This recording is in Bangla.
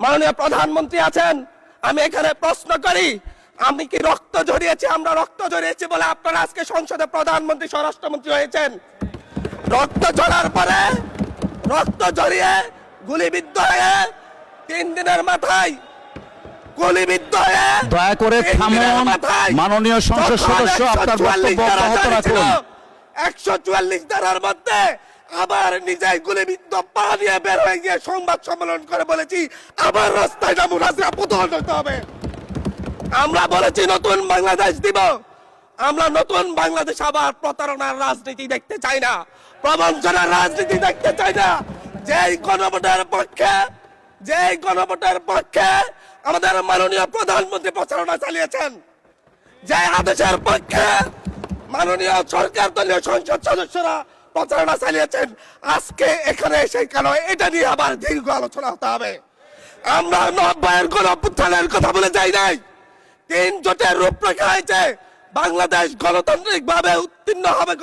মাননীয় প্রধানমন্ত্রী আছেন, আমি এখানে প্রশ্ন করি, আমি কি রক্ত ঝরিয়েছি? আমরা রক্ত ঝরিয়েছি বলে আপনারা আজকে সংসদে প্রধানমন্ত্রী স্বরাষ্ট্রমন্ত্রী হয়েছেন। রক্ত ঝরার পরে রক্ত ঝরিয়ে গুলিবিদ্ধ হয়ে 3 দিনের মাথায় গুলিবিদ্ধ হয়ে দয়া করে থামুন। মাননীয় সংসদ সদস্য, আপনার বক্তব্য অব্যাহত রাখুন। 144 ধারার মধ্যে আবার নিজেই গুলিবিদ্ধ পা দিয়ে বের হয়ে গিয়ে সংবাদ সম্মেলন করে বলেছি আবার রাস্তায় নামুন, হাসিনা পতন হতে হবে। আমরা বলেছি নতুন বাংলাদেশ দিব। আমরা নতুন বাংলাদেশ আবার প্রতারণার রাজনীতি দেখতে চাই না, প্রবঞ্চনার রাজনীতি দেখতে চাই না। যেই গণভোটের পক্ষে আমাদের মাননীয় প্রধানমন্ত্রী প্রচারণা চালিয়েছেন, যে আদেশের পক্ষে মাননীয় সরকার দলীয় সংসদ সদস্যরা প্রচারণা চালিয়েছেন, আজকে এখানে এসে কেন এটা নিয়ে আবার দীর্ঘ আলোচনা হতে হবে? আমরা 90-এর গণঅভ্যুত্থানের কথা বলে যাই নাই। 3 জোটের রূপরেখা হয়েছে, বাংলাদেশ গণতান্ত্রিক ভাবে উত্তীর্ণ হবে।